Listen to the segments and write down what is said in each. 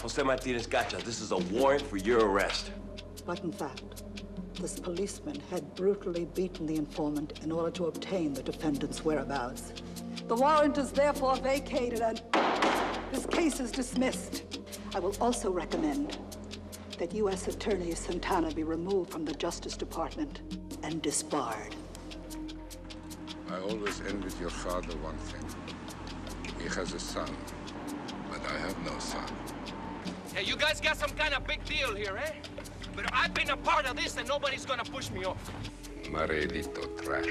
Jose Martinez Gacha, this is a warrant for your arrest. But in fact, this policeman had brutally beaten the informant in order to obtain the defendant's whereabouts. The warrant is therefore vacated and this case is dismissed. I will also recommend that U.S. Attorney Santana be removed from the Justice Department and disbarred. I always envied your father one thing. He has a son, but I have no son. Hey, you guys got some kind of big deal here, eh? But I've been a part of this and nobody's gonna push me off. Maredito trash.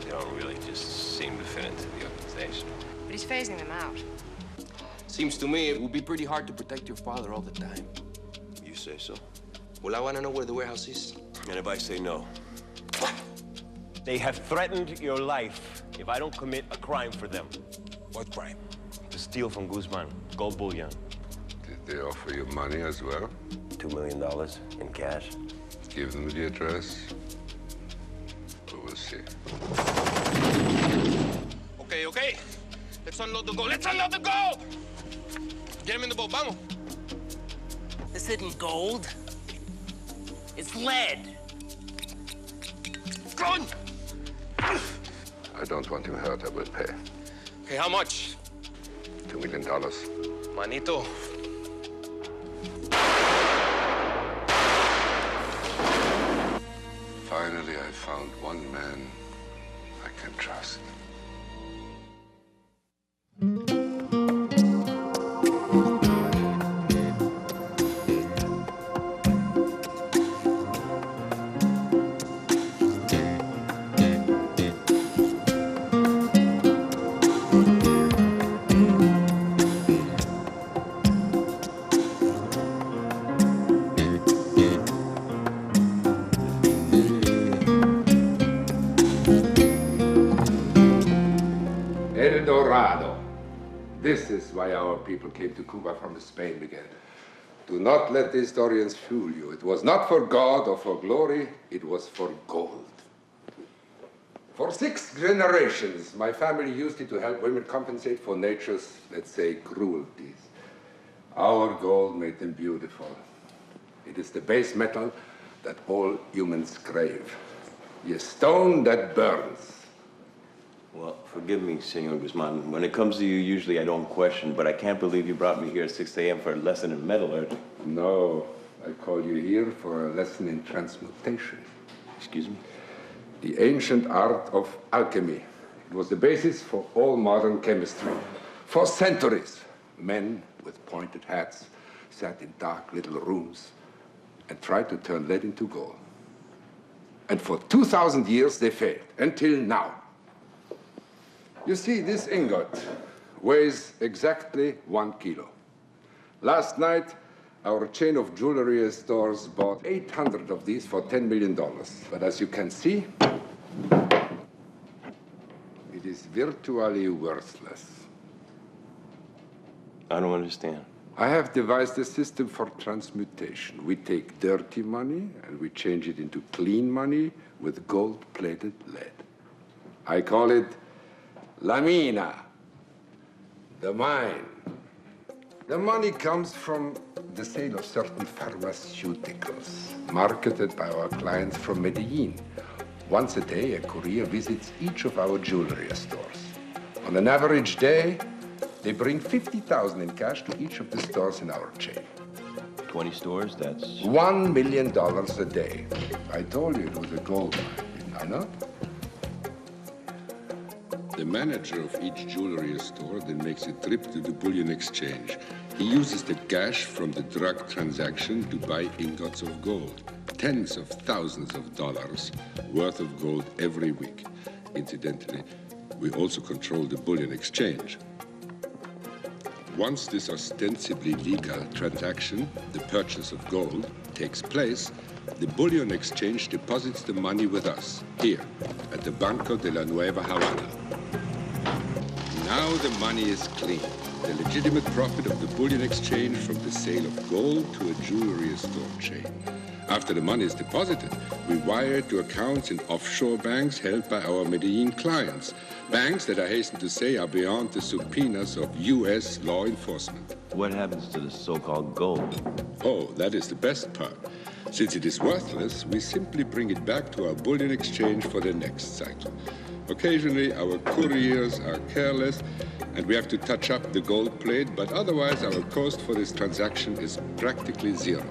They don't really just seem to fit into the organization. But he's phasing them out. Seems to me it will be pretty hard to protect your father all the time. You say so. Well, I want to know where the warehouse is. And if I say no? They have threatened your life if I don't commit a crime for them. What crime? To steal from Guzman, gold bullion. Did they offer you money as well? $2 million in cash. Give them the address. We will see. Okay. Let's unload the gold. Let's unload the gold! Get him in the boat, vamos. This isn't gold. It's lead. Run! I don't want him hurt. I will pay. Okay, how much? $2 million. Manito. Finally, I found one man I can trust. This is why our people came to Cuba from Spain began. Do not let the historians fool you. It was not for God or for glory, it was for gold. For 6 generations, my family used it to help women compensate for nature's, let's say, cruelties. Our gold made them beautiful. It is the base metal that all humans crave. A stone that burns. Well, forgive me, Senor Guzman. When it comes to you, usually I don't question, but I can't believe you brought me here at 6 a.m. for a lesson in metallurgy. No, I call you here for a lesson in transmutation. Excuse me? The ancient art of alchemy. It was the basis for all modern chemistry. For centuries, men with pointed hats sat in dark little rooms and tried to turn lead into gold. And for 2,000 years they failed, until now. You see, this ingot weighs exactly 1 kilo. Last night, our chain of jewelry stores bought 800 of these for $10 million. But as you can see, it is virtually worthless. I don't understand. I have devised a system for transmutation. We take dirty money and we change it into clean money with gold-plated lead. I call it La Mina, the mine. The money comes from the sale of certain pharmaceuticals marketed by our clients from Medellin. Once a day, a courier visits each of our jewelry stores. On an average day, they bring $50,000 in cash to each of the stores in our chain. 20 stores, that's... $1 million a day. I told you it was a gold mine, didn't I not? The manager of each jewelry store then makes a trip to the bullion exchange. He uses the cash from the drug transaction to buy ingots of gold. Tens of thousands of dollars worth of gold every week. Incidentally, we also control the bullion exchange. Once this ostensibly legal transaction, the purchase of gold, takes place, the bullion exchange deposits the money with us, here, at the Banco de la Nueva Havana. Now the money is clean. The legitimate profit of the bullion exchange from the sale of gold to a jewelry store chain. After the money is deposited, we wire it to accounts in offshore banks held by our Medellin clients. Banks that I hasten to say are beyond the subpoenas of U.S. law enforcement. What happens to the so-called gold? Oh, that is the best part. Since it is worthless, we simply bring it back to our bullion exchange for the next cycle. Occasionally, our couriers are careless, and we have to touch up the gold plate, but otherwise our cost for this transaction is practically zero.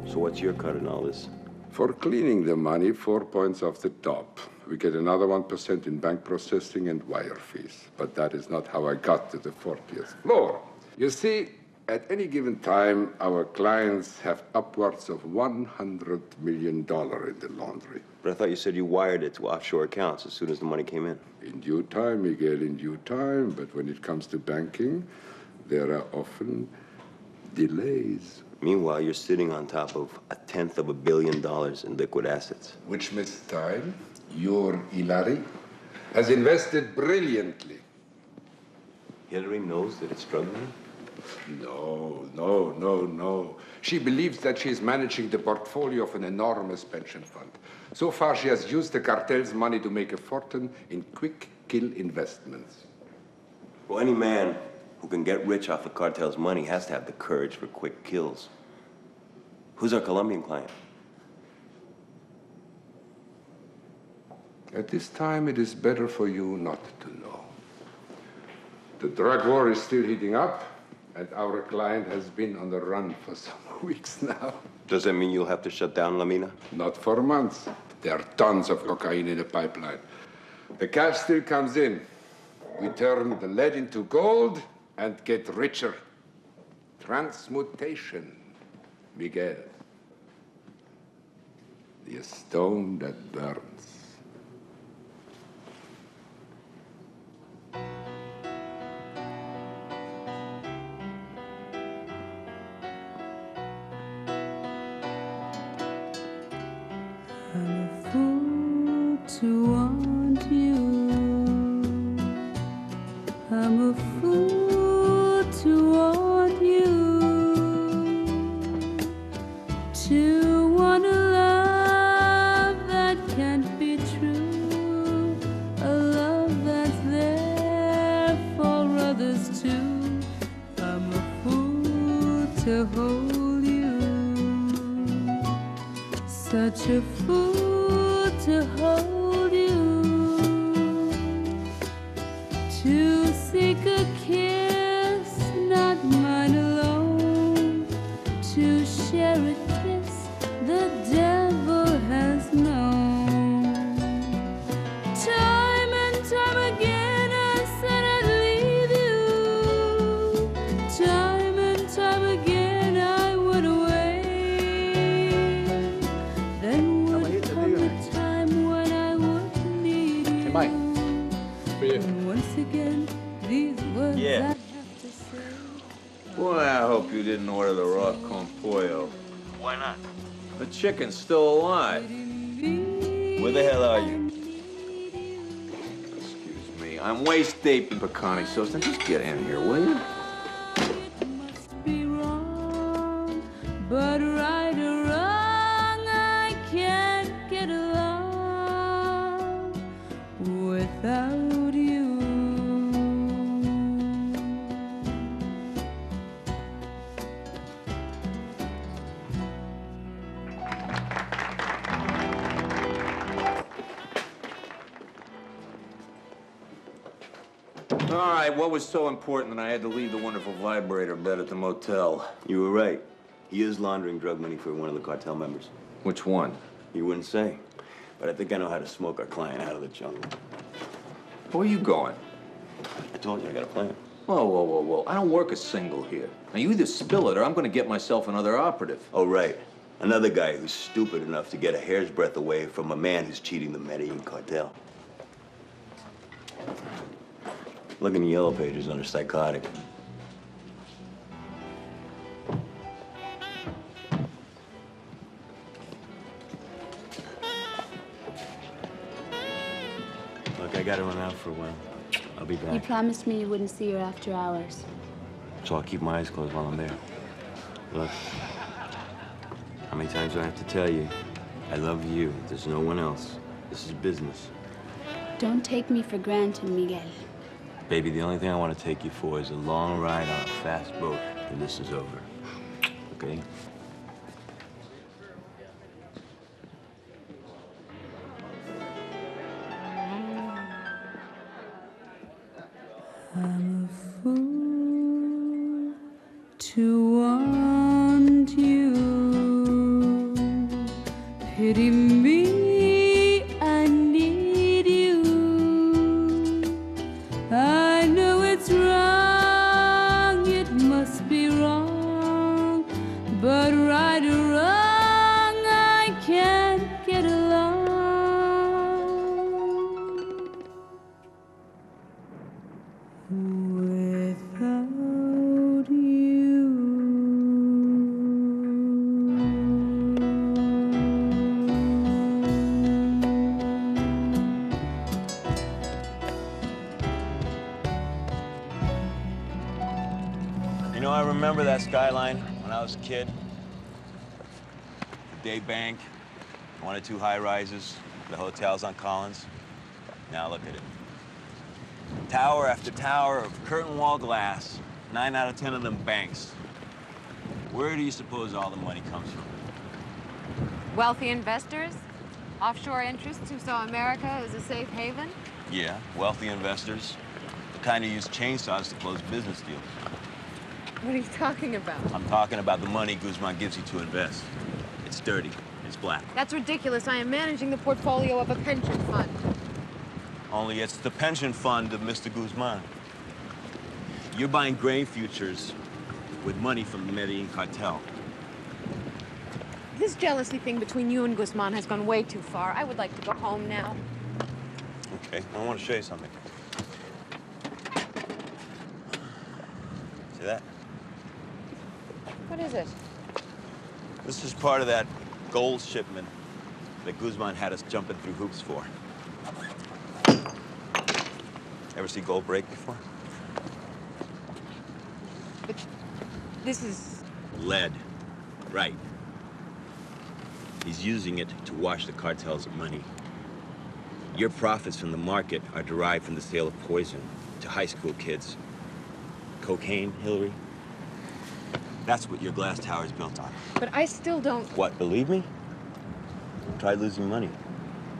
So what's your cut in all this? For cleaning the money, 4 points off the top. We get another 1% in bank processing and wire fees. But that is not how I got to the 40th floor. You see, at any given time, our clients have upwards of $100 million in the laundry. But I thought you said you wired it to offshore accounts as soon as the money came in. In due time, Miguel, in due time. But when it comes to banking, there are often delays. Meanwhile, you're sitting on top of $1/10 billion in liquid assets. Which, Miss Time, your Hillary, has invested brilliantly. Hillary knows that it's drug money? No. She believes that she is managing the portfolio of an enormous pension fund. So far, she has used the cartel's money to make a fortune in quick kill investments. Well, any man who can get rich off the cartel's money has to have the courage for quick kills. Who's our Colombian client? At this time, it is better for you not to know. The drug war is still heating up, and our client has been on the run for some weeks now. Does that mean you'll have to shut down La Mina? Not for months. There are tons of cocaine in the pipeline. The cash still comes in. We turn the lead into gold and get richer. Transmutation, Miguel. The stone that burns. I'm a fool to want you. I'm a fool to want you. To want a love that can't be true. A love that's there for others too. I'm a fool to hold you. Such a fool to hold you. To seek a kiss, not mine alone. To share a kiss the devil has known. Time and time again I said I'd leave you. Time and time again I would wait. Then would come the time when I would need you. Mike, for you. And once again, these words Yeah. I have to say. Boy, I hope you didn't order the raw con pollo. Why not? The chicken's still alive. Where the hell are you? Excuse me. I'm waist deep in pecani sauce. Now just get in here, will you? It must be wrong, but right or wrong, I can't get along without you. All right, what was so important that I had to leave the wonderful vibrator bed at the motel? You were right. He is laundering drug money for one of the cartel members. Which one? You wouldn't say. But I think I know how to smoke our client out of the jungle. Where are you going? I told you I got a plan. Whoa. I don't work a single here. Now, you either spill it or I'm going to get myself another operative. Oh, right. Another guy who's stupid enough to get a hair's breadth away from a man who's cheating the Medellin cartel. Look in the yellow pages under psychotic. Look, I gotta run out for a while. I'll be You back. promised me you wouldn't see her after hours. So I'll keep my eyes closed while I'm there. Look. How many times do I have to tell you? I love you. There's no one else. This is business. Don't take me for granted, Miguel. Baby, the only thing I want to take you for is a long ride on a fast boat, and this is over. Okay? I'm a fool to want you. Pity me, I need you. I know it's wrong, it must be wrong, but right or wrong, I can't get along without you. You know, I remember that skyline when I was a kid. The day bank, 1 or 2 high-rises, the hotels on Collins. Now look at it. Tower after tower of curtain wall glass, 9 out of 10 of them banks. Where do you suppose all the money comes from? Wealthy investors? Offshore interests who saw America as a safe haven? Yeah, wealthy investors. The kind who use chainsaws to close business deals. What are you talking about? I'm talking about the money Guzman gives you to invest. It's dirty. It's black. That's ridiculous. I am managing the portfolio of a pension fund. Only it's the pension fund of Mr. Guzman. You're buying grain futures with money from the Medellin cartel. This jealousy thing between you and Guzman has gone way too far. I would like to go home now. Okay, I want to show you something. See that? What is it? This is part of that gold shipment that Guzman had us jumping through hoops for. Ever see gold break before? But this is... Lead. Right. He's using it to wash the cartel's money. Your profits from the market are derived from the sale of poison to high school kids. Cocaine, Hillary? That's what your glass tower is built on. But I still don't... What, believe me? Try losing money.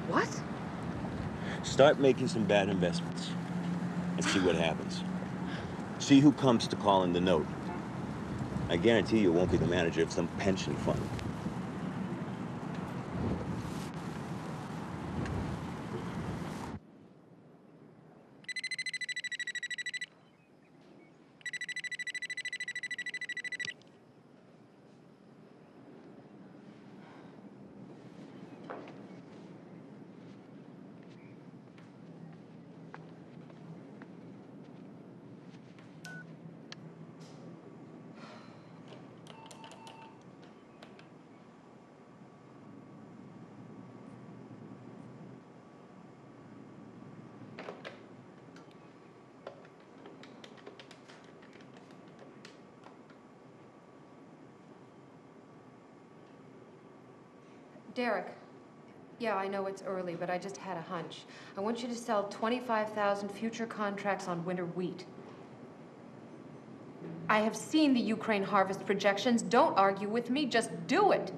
What? Start making some bad investments and see what happens. See who comes to call in the note. I guarantee you it won't be the manager of some pension fund. Derek. Yeah, I know it's early, but I just had a hunch. I want you to sell 25,000 future contracts on winter wheat. I have seen the Ukraine harvest projections. Don't argue with me, just do it.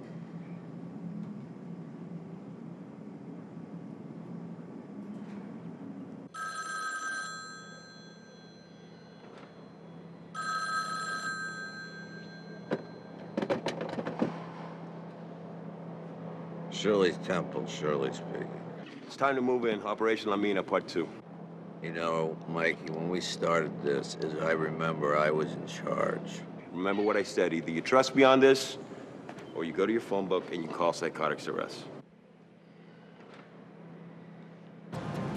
Shirley's Temple, Shirley speaking. It's time to move in. Operation La Mina, Part 2. You know, Mikey, when we started this, as I remember, I was in charge. Remember what I said. Either you trust me on this, or you go to your phone book and you call psychotics arrest.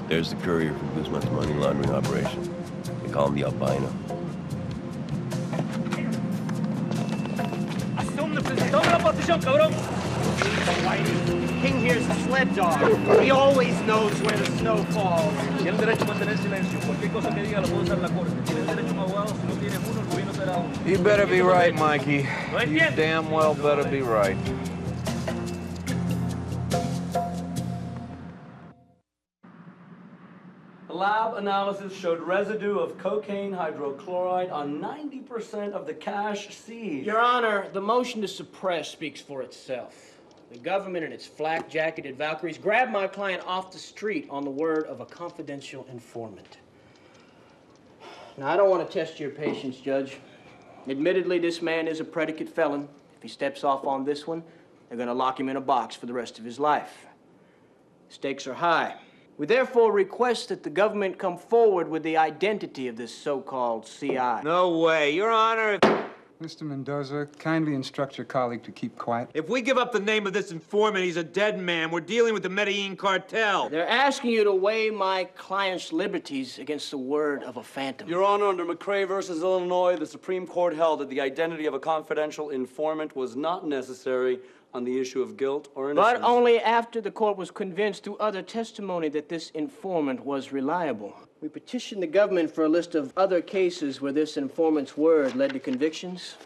There's the courier for Guzman's money laundering operation. They call him the albino. Assume the position. Toma la posición, cabrón. King here's a sled dog. He always knows where the snow falls. Tiene el derecho a mantener silencio. Cualquier cosa que diga la puede usar la corte. Tiene el derecho a un abogado. Si no tienes uno, el gobierno te da uno. You better be right, Mikey. You damn well better be right. lab analysis showed residue of cocaine hydrochloride on 90% of the cash seized. Your Honor, the motion to suppress speaks for itself. The government and its flak-jacketed Valkyries grabbed my client off the street on the word of a confidential informant. Now, I don't want to test your patience, Judge. Admittedly, this man is a predicate felon. If he steps off on this one, they're going to lock him in a box for the rest of his life. Stakes are high. We therefore request that the government come forward with the identity of this so-called CI. No way, Your Honor. Mr. Mendoza, kindly instruct your colleague to keep quiet. If we give up the name of this informant, he's a dead man. We're dealing with the Medellin cartel. They're asking you to weigh my client's liberties against the word of a phantom. Your Honor, under McRae versus Illinois, the Supreme Court held that the identity of a confidential informant was not necessary on the issue of guilt or innocence. But only after the court was convinced through other testimony that this informant was reliable. We petitioned the government for a list of other cases where this informant's word led to convictions.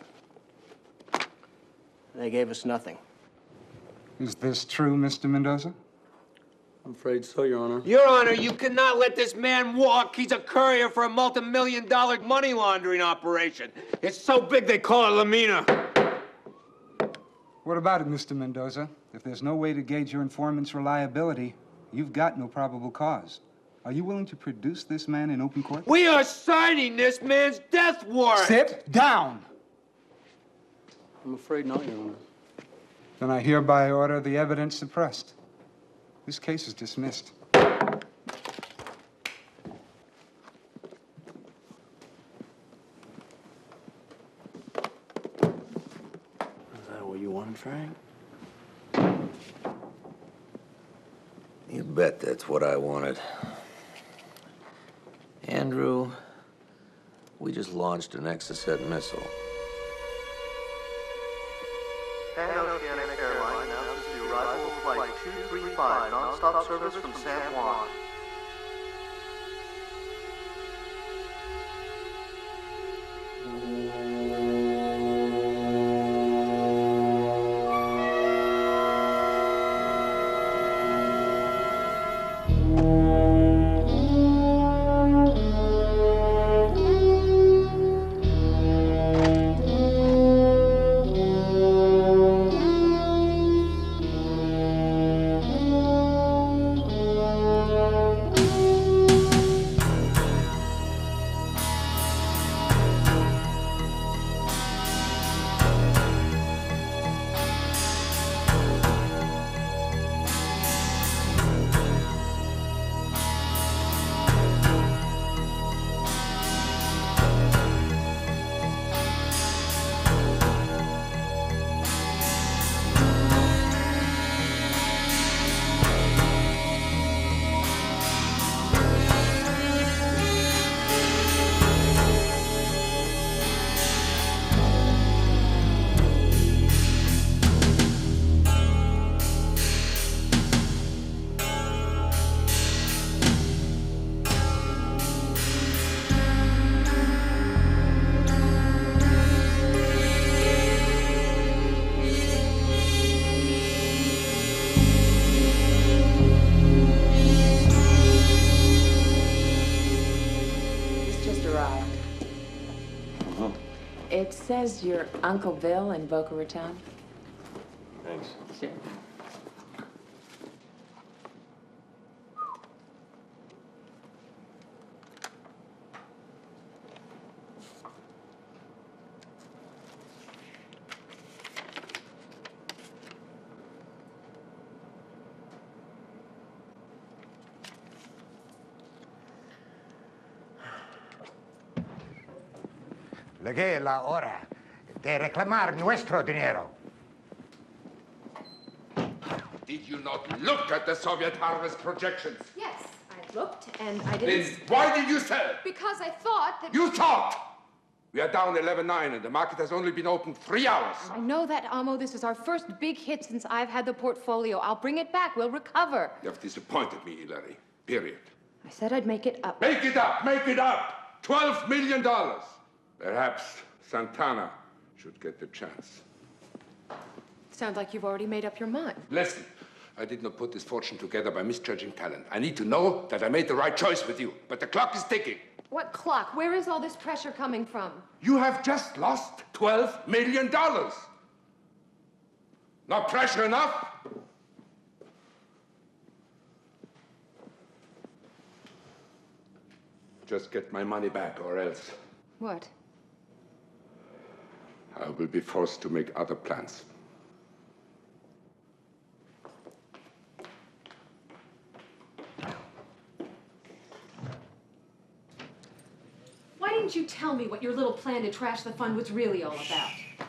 They gave us nothing. Is this true, Mr. Mendoza? I'm afraid so, Your Honor. Your Honor, you cannot let this man walk. He's a courier for a multi-million-dollar money laundering operation. It's so big they call it La Mina. What about it, Mr. Mendoza? If there's no way to gauge your informant's reliability, you've got no probable cause. Are you willing to produce this man in open court? We are signing this man's death warrant. Sit down! I'm afraid not, Your Honor. Then I hereby order the evidence suppressed. This case is dismissed. Is that what you wanted, Frank? You bet that's what I wanted. Andrew, we just launched an Exocet missile. Pan-Oceanic Airline announces the arrival of Flight 235 non-stop service from San Juan. It says you're Uncle Bill in Boca Raton. Thanks. Sure. Llegué la hora de reclamar nuestro dinero. Did you not look at the Soviet harvest projections? Yes, I looked, and I didn't... Then why did you sell? Because I thought that... You thought! We are down 11-9, and the market has only been open 3 hours. I know that, Amo. This is our first big hit since I've had the portfolio. I'll bring it back. We'll recover. You have disappointed me, Hillary. Period. I said I'd make it up. Make it up! Make it up! $12 million! Perhaps Santana should get the chance. Sounds like you've already made up your mind. Listen, I did not put this fortune together by misjudging talent. I need to know that I made the right choice with you, but the clock is ticking. What clock? Where is all this pressure coming from? You have just lost $12 million. Not pressure enough? Just get my money back, or else What? I will be forced to make other plans. Why didn't you tell me what your little plan to trash the fund was really all about? What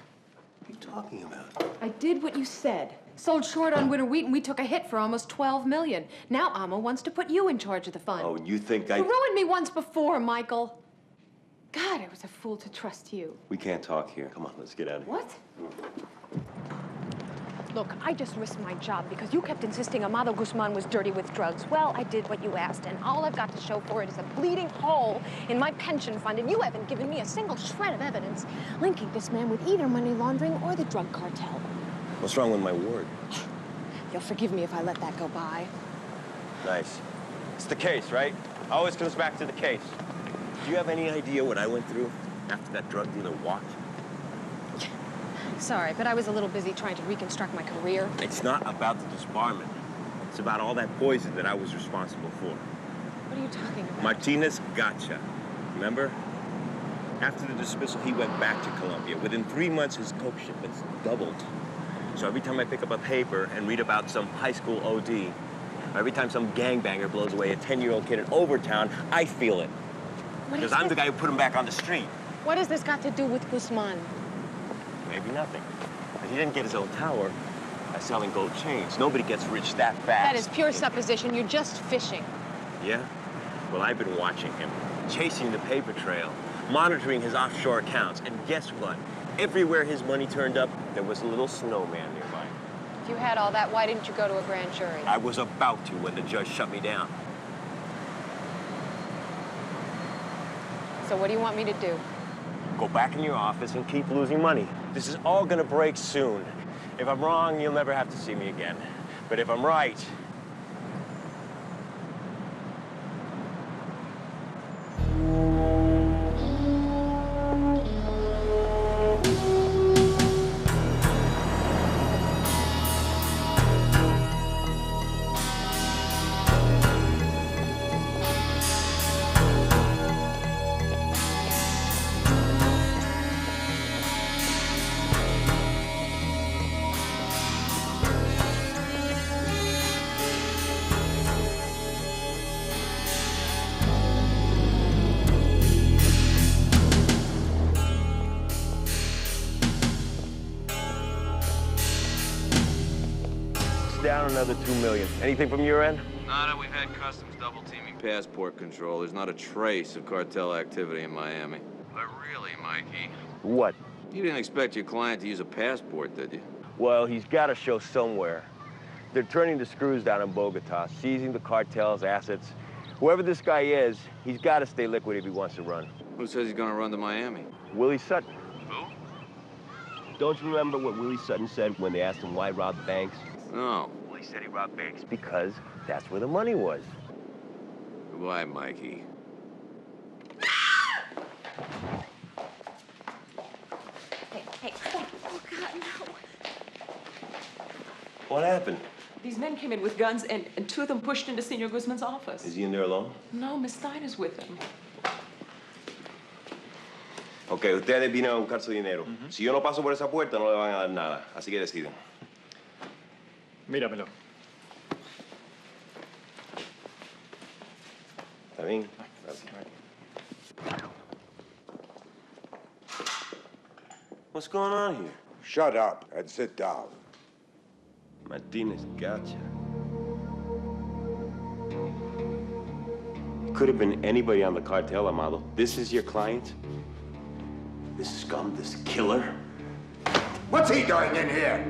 are you talking about? I did what you said. Sold short on winter wheat, and we took a hit for almost $12 million. Now Amma wants to put you in charge of the fund. Oh, you think I... You ruined me once before, Michael. God, I was a fool to trust you. We can't talk here. Come on, let's get out of here. What? Look, I just risked my job because you kept insisting Amado Guzman was dirty with drugs. Well, I did what you asked, and all I've got to show for it is a bleeding hole in my pension fund, and you haven't given me a single shred of evidence linking this man with either money laundering or the drug cartel. What's wrong with my word? You'll forgive me if I let that go by. Nice. It's the case, right? Always comes back to the case. Do you have any idea what I went through after that drug dealer walked? Sorry, but I was a little busy trying to reconstruct my career. It's not about the disbarment. It's about all that poison that I was responsible for. What are you talking about? Martinez gotcha. Remember? After the dismissal, he went back to Colombia. Within 3 months, his coke shipments doubled. So every time I pick up a paper and read about some high school OD, or every time some gangbanger blows away a 10-year-old kid in Overtown, I feel it. Because I'm the guy who put him back on the street. What has this got to do with Guzman? Maybe nothing. But he didn't get his own tower by selling gold chains. Nobody gets rich that fast. That is pure supposition. You're just fishing. Yeah? Well, I've been watching him, chasing the paper trail, monitoring his offshore accounts, and guess what? Everywhere his money turned up, there was a little snowman nearby. If you had all that, why didn't you go to a grand jury? I was about to when the judge shut me down. So what do you want me to do? Go back in your office and keep losing money. This is all gonna break soon. If I'm wrong, you'll never have to see me again. But if I'm right, down another $2 million. Anything from your end? Nada, we've had customs double-teaming passport control. There's not a trace of cartel activity in Miami. But really, Mikey... What? You didn't expect your client to use a passport, did you? Well, he's got to show somewhere. They're turning the screws down in Bogota, seizing the cartel's assets. Whoever this guy is, he's got to stay liquid if he wants to run. Who says he's gonna run to Miami? Willie Sutton. Who? Don't you remember what Willie Sutton said when they asked him why rob banks? No. Well, he said he robbed banks because that's where the money was. Goodbye, Mikey. Hey, oh God, no. What happened? These men came in with guns and two of them pushed into Senor Guzman's office. Is he in there alone? No, Miss Stein is with him. Ok, ustedes vienen a buscar su dinero. Si yo no paso por esa puerta, no le van a dar nada. Así que deciden. Míramelo. ¿Está bien? Gracias. What's going on here? Shut up and sit down. Martinez gotcha. Could have been anybody on the cartel, Amado. This is your client? This scum, this killer? What's he doing in here?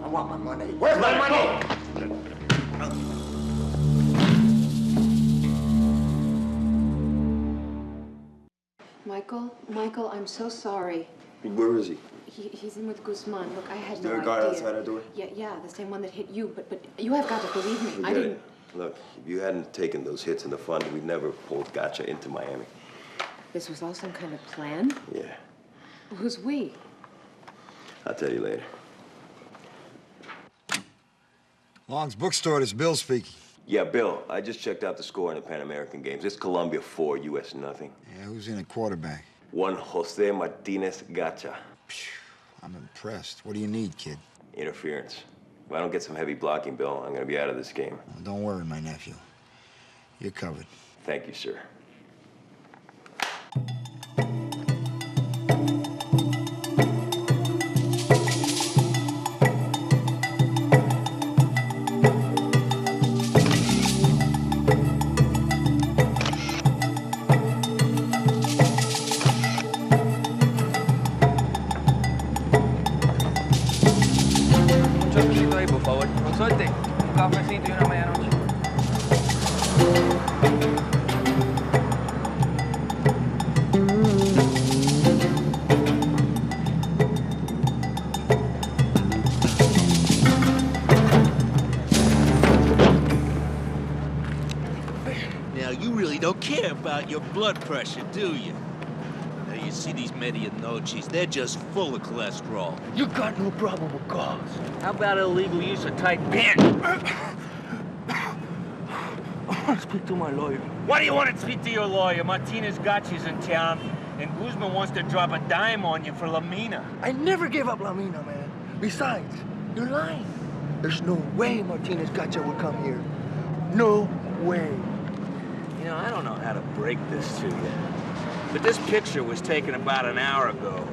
I want my money. Where's my money? Michael, I'm so sorry. Where is he? He's in with Guzman. Look, I had Is no there idea. a guard outside our door? Yeah, the same one that hit you. But you have got to believe me. I Forget didn't. it. Look, if you hadn't taken those hits in the fund, we'd never pulled Gotcha into Miami. This was all some kind of plan? Yeah. Who's we? I'll tell you later. Long's bookstore, this Bill speaking. Yeah, Bill, I just checked out the score in the Pan American games. It's Colombia 4, U.S. nothing. Yeah, who's in at quarterback? One Jose Martinez Gotcha. I'm impressed. What do you need, kid? Interference. If I don't get some heavy blocking, Bill, I'm gonna be out of this game. Well, don't worry, my nephew. You're covered. Thank you, sir. Now, you really don't care about your blood pressure, do you? Now, you see these medianoches, they're just full of cholesterol. You got no probable cause. How about illegal use of tight pants? I want to speak to my lawyer. Why do you want to speak to your lawyer? Martinez Gotcha's in town, and Guzman wants to drop a dime on you for La Mina. I never gave up La Mina, man. Besides, you're lying. There's no way Martinez Gotcha would come here. No way. You know, I don't know how to break this to you, but this picture was taken about an hour ago.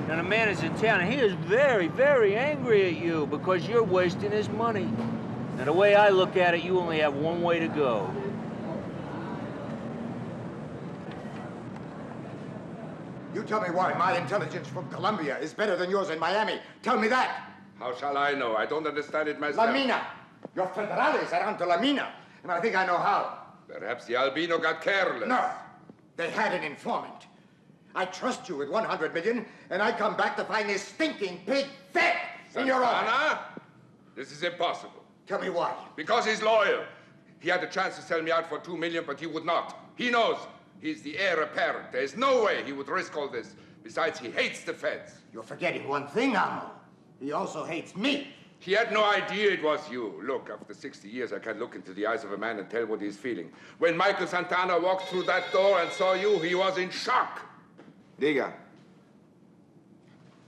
And the man is in town, and he is very, very angry at you because you're wasting his money. Now, the way I look at it, you only have one way to go. You tell me why my intelligence from Colombia is better than yours in Miami. Tell me that. How shall I know? I don't understand it myself. La Mina. Your federales are on to La Mina, and I think I know how. Perhaps the albino got careless. No. They had an informant. I trust you with 100 million, and I come back to find this stinking pig fed in your office. Santana? This is impossible. Tell me why. Because he's loyal. He had the chance to sell me out for 2 million, but he would not. He knows he's the heir apparent. There's no way he would risk all this. Besides, he hates the feds. You're forgetting one thing, Amo. He also hates me. He had no idea it was you. Look, after 60 years, I can look into the eyes of a man and tell what he's feeling. When Michael Santana walked through that door and saw you, he was in shock. Diga.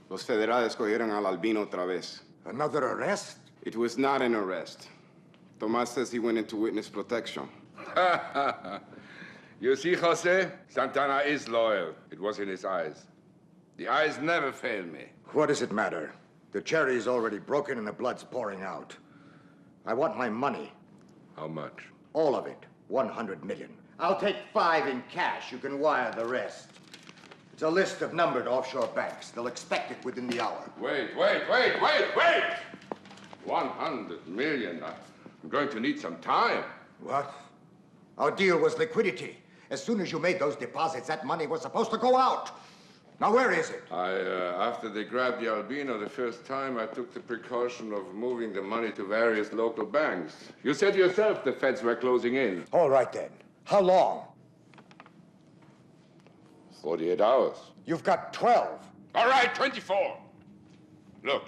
Los federales cogieron al albino otra vez. Another arrest? It was not an arrest. Tomás says he went into witness protection. You see, Jose? Santana is loyal. It was in his eyes. The eyes never fail me. What does it matter? The cherry is already broken and the blood's pouring out. I want my money. How much? All of it. 100 million. I'll take 5 in cash. You can wire the rest. It's a list of numbered offshore banks. They'll expect it within the hour. Wait! 100 million. I'm going to need some time. What? Our deal was liquidity. As soon as you made those deposits, that money was supposed to go out. Now, where is it? After they grabbed the albino the first time, I took the precaution of moving the money to various local banks. You said yourself the feds were closing in. All right, then. How long? 48 hours. You've got 12. All right, 24. Look,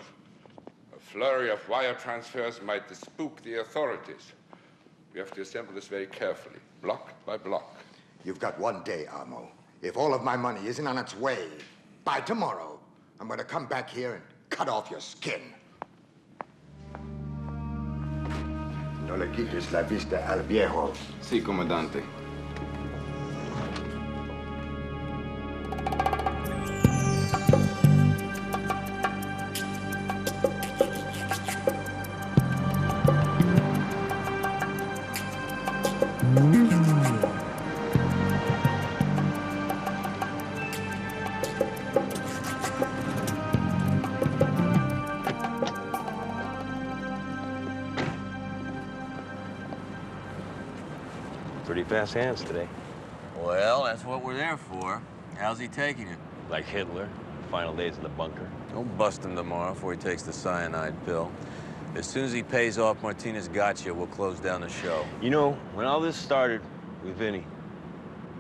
a flurry of wire transfers might spook the authorities. We have to assemble this very carefully, block by block. You've got 1 day, Amo. If all of my money isn't on its way, by tomorrow, I'm going to come back here and cut off your skin. No le quites la vista al viejo. Sí, comandante. Pretty fast hands today. Well, that's what we're there for. How's he taking it? Like Hitler. final days in the bunker. Don't bust him tomorrow before he takes the cyanide pill. As soon as he pays off Martinez Gotcha, we'll close down the show. You know, when all this started with Vinny,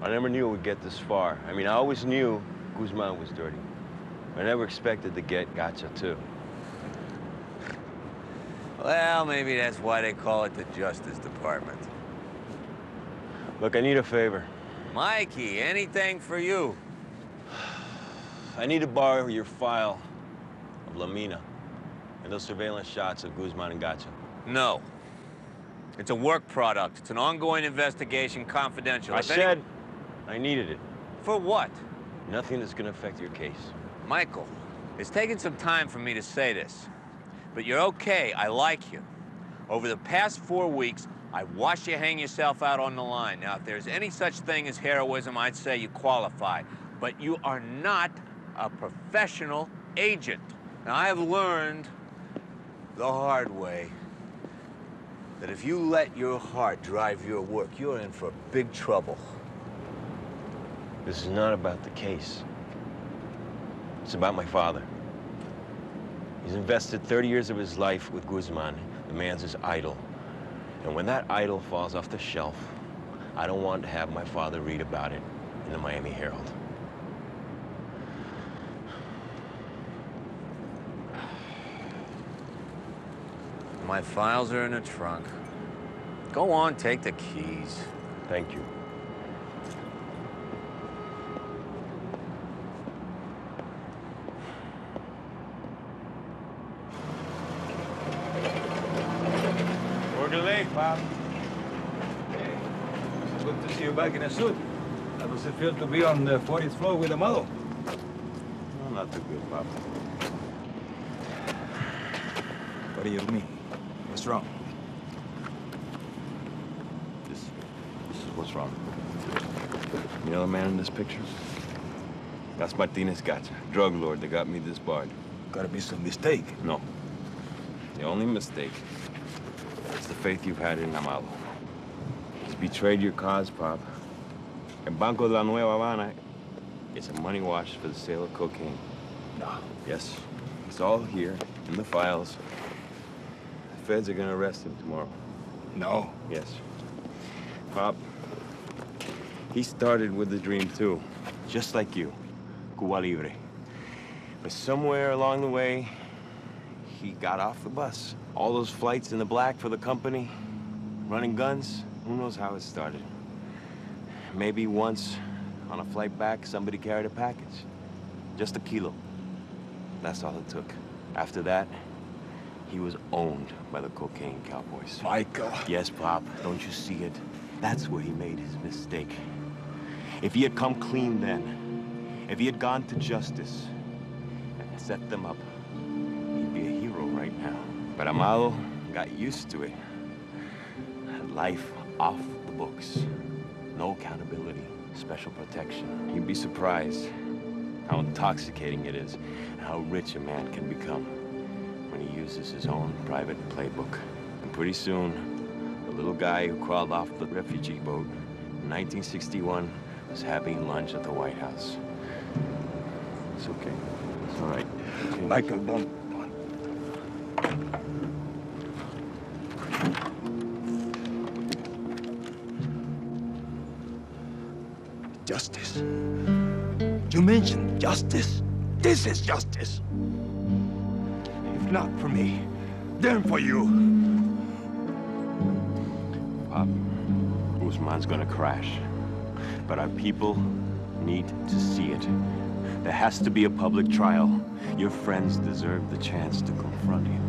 I never knew it would get this far. I mean, I always knew Guzman was dirty. I never expected to get Gotcha, too. Well, maybe that's why they call it the Justice Department. Look, I need a favor. Mikey, anything for you. I need to borrow your file of La Mina and those surveillance shots of Guzman and Gotcha. No. It's a work product. It's an ongoing investigation, confidential. I said I needed it. For what? Nothing that's gonna affect your case. Michael, it's taken some time for me to say this, but you're okay. I like you. Over the past 4 weeks, I've watched you hang yourself out on the line. Now, if there's any such thing as heroism, I'd say you qualify. But you are not a professional agent. Now, I have learned the hard way that if you let your heart drive your work, you're in for big trouble. This is not about the case. It's about my father. He's invested 30 years of his life with Guzman. The man's his idol. And when that idol falls off the shelf, I don't want to have my father read about it in the Miami Herald. My files are in the trunk. Go on, take the keys. Thank you. Orderly, Pop. Hey, it's good to see you back in a suit. How does it feel to be on the 40th floor with a model? No, not too good, Pop. What do you mean? What's wrong? This is what's wrong. You know the man in this picture? That's Martinez Gotcha, drug lord that got me disbarred. Gotta be some mistake. No. The only mistake is the faith you've had in Amado. He's betrayed your cause, Pop. El Banco de la Nueva Habana is a money wash for the sale of cocaine. No. Yes. It's all here in the files. The feds are gonna arrest him tomorrow. No. Yes. Pop, he started with a dream too, just like you, Cuba Libre. But somewhere along the way, he got off the bus. All those flights in the black for the company, running guns, who knows how it started. Maybe once, on a flight back, somebody carried a package. Just a kilo. That's all it took. After that, he was owned by the cocaine cowboys. Michael. Yes, Pop. Don't you see it? That's where he made his mistake. If he had come clean then, if he had gone to justice and set them up, he'd be a hero right now. But Amado got used to it. Life off the books. No accountability, special protection. You'd be surprised how intoxicating it is and how rich a man can become when he uses his own private playbook. And pretty soon, the little guy who crawled off the refugee boat in 1961 was having lunch at the White House. It's okay. It's all right. Okay. Michael, don't. Justice. You mentioned justice. This is justice. If not for me, then for you. Pop, Guzman's gonna crash. But our people need to see it. There has to be a public trial. Your friends deserve the chance to confront him.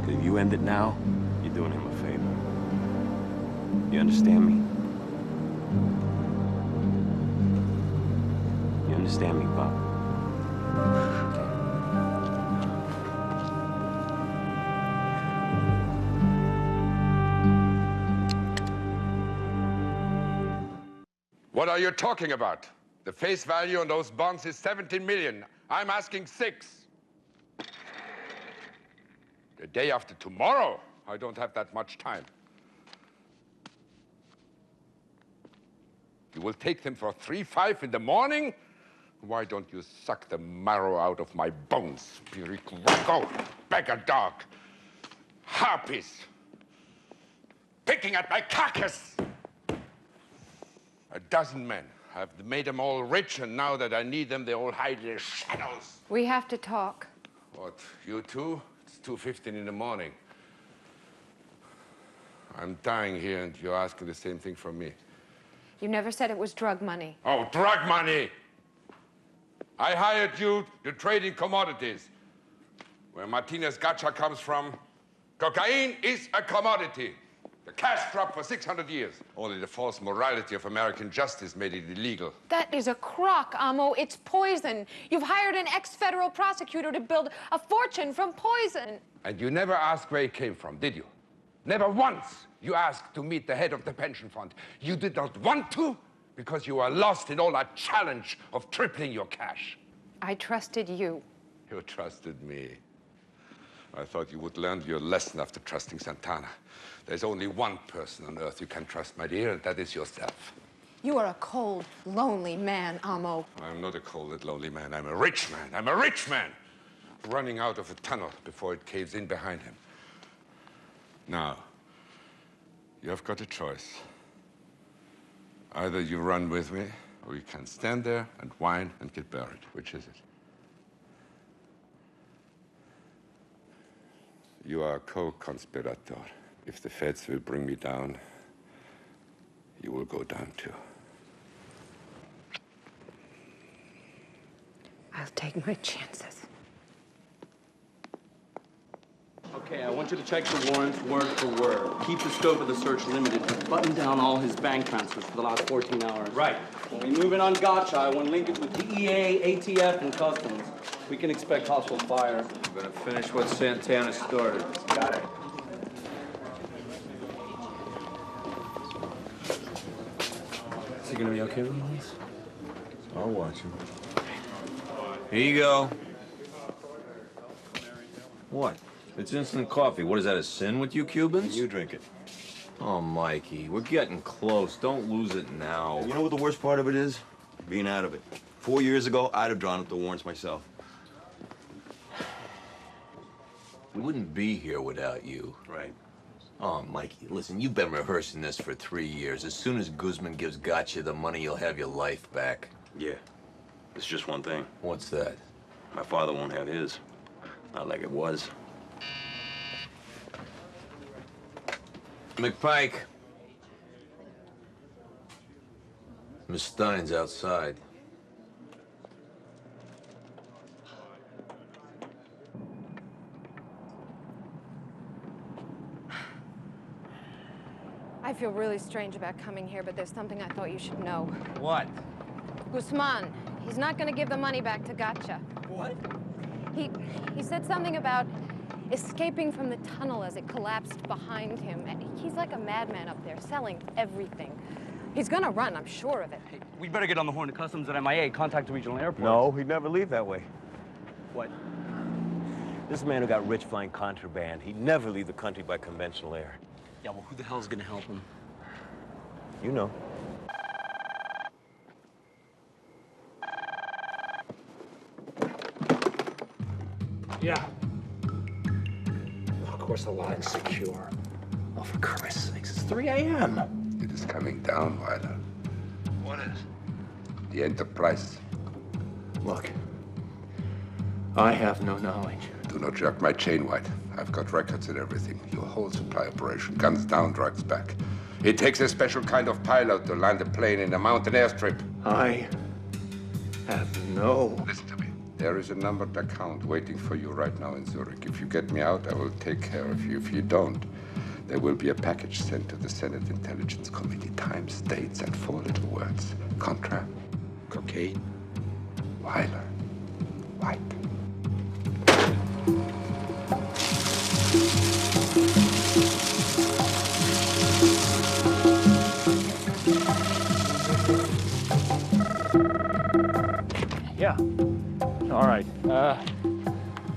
'Cause if you end it now, you're doing him a favor. You understand me? You understand me, Pop? What are you talking about? The face value on those bonds is 17 million. I'm asking 6. The day after tomorrow, I don't have that much time. You will take them for 3-5 in the morning? Why don't you suck the marrow out of my bones, Spiricuaco, beggar dog, harpies, picking at my carcass? A dozen men. I've made them all rich, and now that I need them, they all hide in their shadows. We have to talk. What, you two? It's 2:15 in the morning. I'm dying here, and you're asking the same thing from me. You never said it was drug money. Oh, drug money! I hired you to trade in commodities. Where Martinez Gacha comes from, cocaine is a commodity. The cash crop for 600 years. Only the false morality of American justice made it illegal. That is a crock, Amo. It's poison. You've hired an ex-federal prosecutor to build a fortune from poison. And you never asked where it came from, did you? Never once you asked to meet the head of the pension fund. You did not want to because you were lost in all that challenge of tripling your cash. I trusted you. You trusted me. I thought you would learn your lesson after trusting Santana. There's only one person on earth you can trust, my dear, and that is yourself. You are a cold, lonely man, Amo. I'm not a cold and lonely man. I'm a rich man. I'm a rich man. Running out of a tunnel before it caves in behind him. Now, you have got a choice. Either you run with me, or you can stand there and whine and get buried. Which is it? You are a co-conspirator. If the feds will bring me down, you will go down too. I'll take my chances. Okay, I want you to check the warrants word for word. Keep the scope of the search limited, but button down all his bank transfers for the last 14 hours. Right. When we move in on Gotcha, I want linkage with DEA, ATF, and Customs. We can expect hostile fire. We're gonna finish what Santana started. Got it. Is he gonna be okay with this? I'll watch him. Here you go. What? It's instant coffee. What is that, a sin with you Cubans? You drink it. Oh, Mikey, we're getting close. Don't lose it now. You know what the worst part of it is? Being out of it. 4 years ago, I'd have drawn up the warrants myself. We wouldn't be here without you. Right. Oh, Mikey, listen, you've been rehearsing this for 3 years. As soon as Guzman gives Gotcha the money, you'll have your life back. Yeah. It's just one thing. What's that? My father won't have his. Not like it was. McPike. Miss Stein's outside. I feel really strange about coming here, but there's something I thought you should know. What? Guzman, he's not gonna give the money back to Gotcha. What? He said something about escaping from the tunnel as it collapsed behind him. He's like a madman up there, selling everything. He's gonna run, I'm sure of it. Hey, we better get on the horn to Customs at MIA, contact the regional airport. No, he'd never leave that way. What? This is a man who got rich flying contraband. He'd never leave the country by conventional air. Yeah, well, who the hell's gonna help him? You know. Yeah. Of course the line's secure. Oh, for Christ's sakes, it's 3 a.m. It is coming down, Weiler. What is? The Enterprise. Look, I have no knowledge. Do not jerk my chain, White. I've got records and everything. Your whole supply operation. Guns down, drugs back. It takes a special kind of pilot to land a plane in a mountain airstrip. I have no... Listen to me. There is a numbered account waiting for you right now in Zurich. If you get me out, I will take care of you. If you don't, there will be a package sent to the Senate Intelligence Committee. Times, dates, and 4 little words. Contract. Cocaine. Weiler. White. Yeah. All right.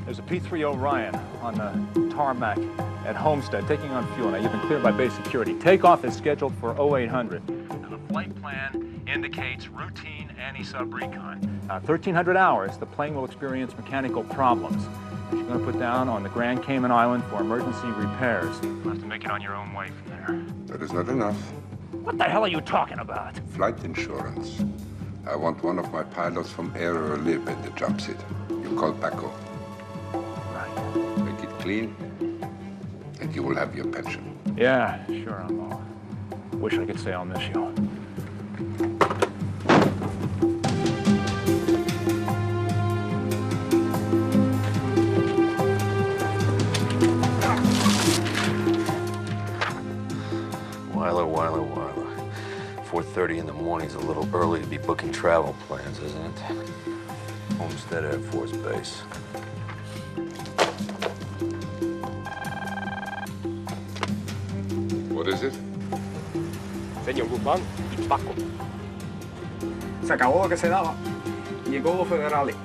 There's a P-3 Orion on the tarmac at Homestead, taking on fuel. Now, you've been cleared by base security. Takeoff is scheduled for 0800. Now, the flight plan indicates routine anti-sub recon. 1,300 hours, the plane will experience mechanical problems. Which you're going to put down on the Grand Cayman Island for emergency repairs. You'll have to make it on your own way from there. That is not enough. What the hell are you talking about? Flight insurance. I want one of my pilots from Air or Lib in the jump seat. You call Paco. Right. Make it clean, and you will have your pension. Yeah, sure, Amo. Wish I could say I'll miss you. Weiler. 4:30 in the morning's a little early to be booking travel plans, isn't it? Homestead Air Force Base. What is it? Señor Guzmán y Paco. Se acabó lo que se daba. Llegó los federales.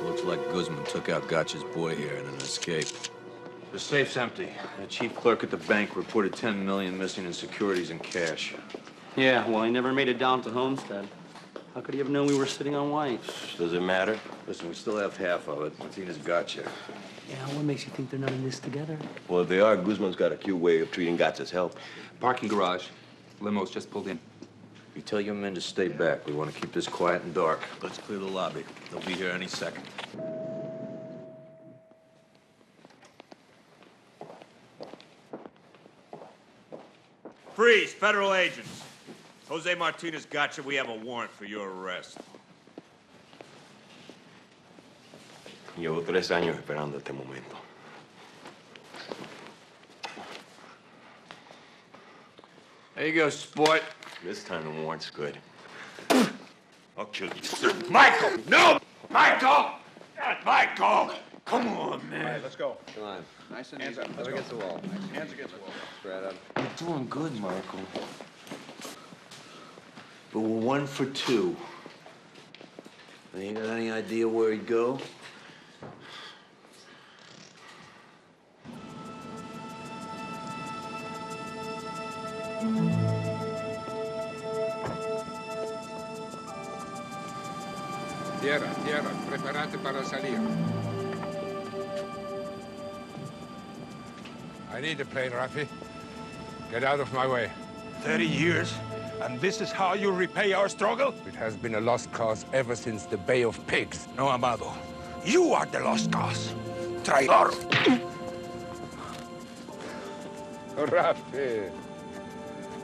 Looks like Guzman took out Gotcha's boy here in an escape. The safe's empty. The chief clerk at the bank reported 10 million missing in securities and cash. Yeah, well, he never made it down to Homestead. How could he have known we were sitting on white? Does it matter? Listen, we still have half of it. Martinez Gotcha. Yeah, what makes you think they're not in this together? Well, if they are, Guzman's got a cute way of treating Gotcha's help. Parking garage. Limo's just pulled in. You tell your men to stay back. We want to keep this quiet and dark. Let's clear the lobby. They'll be here any second. Freeze, federal agents. Jose Martinez Gotcha, we have a warrant for your arrest. Llevo 3 años esperando este momento. There you go, sport. This time the warrant's good. I'll kill you, sir. Michael! No! Michael! Michael! Come on, man. All right, let's go. Come on. Nice and hands up. Let's go. Against the wall. Hands against the wall. Straight up. You're doing good, Michael. But we're 1 for 2. You got any idea where he'd go? Tierra, preparate para salir. I need a plane, Rafi. Get out of my way. 30 years, and this is how you repay our struggle? It has been a lost cause ever since the Bay of Pigs. No, Amado. You are the lost cause. Traidor. Rafi,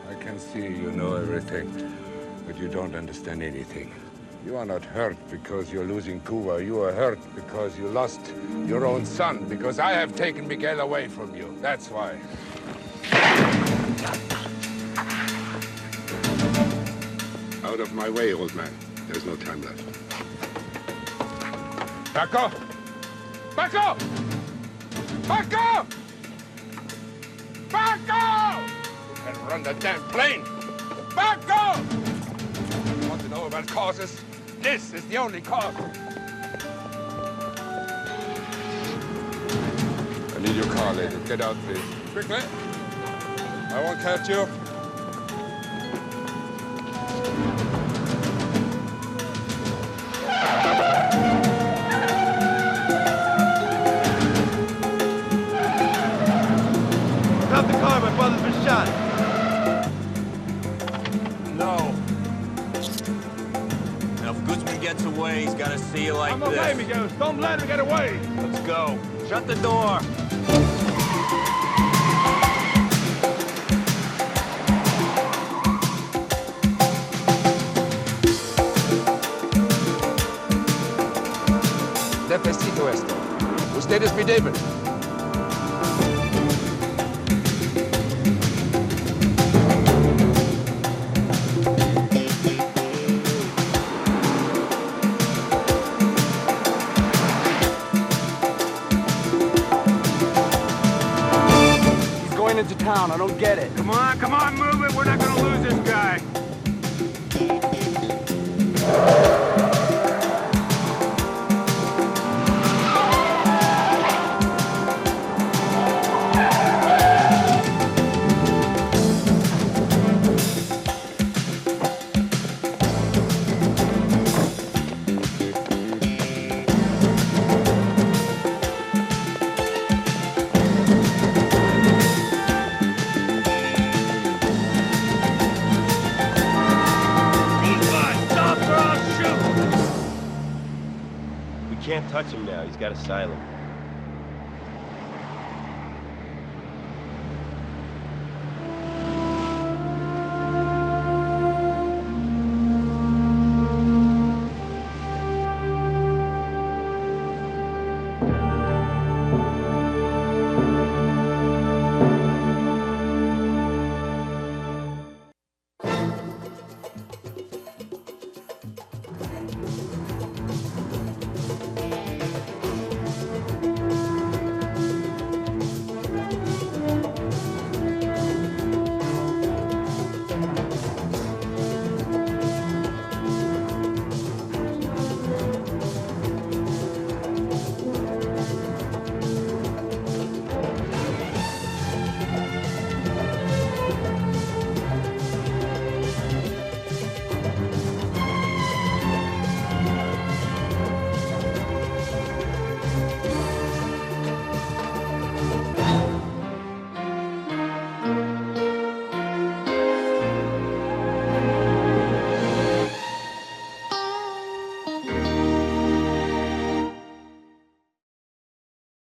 I can see you know everything, but you don't understand anything. You are not hurt because you're losing Cuba. You are hurt because you lost your own son, because I have taken Miguel away from you. That's why. Out of my way, old man. There's no time left. Back off! Back off! Back off! Back off! You can run the damn plane! Back off! You want to know about causes? This is the only cause. I need your car, lady. Get out, please. Quickly. I won't catch you. Stop the car, my brother's been shot. No. Now, if Guzman gets away, he's got to see you like I'm this. away, Miguel. Don't let him get away. Let's go. Shut the door. Necesito esto. Usted es mi David. He's going into town. I don't get it. Come on, move it. We're not going to lose this guy. He's got asylum.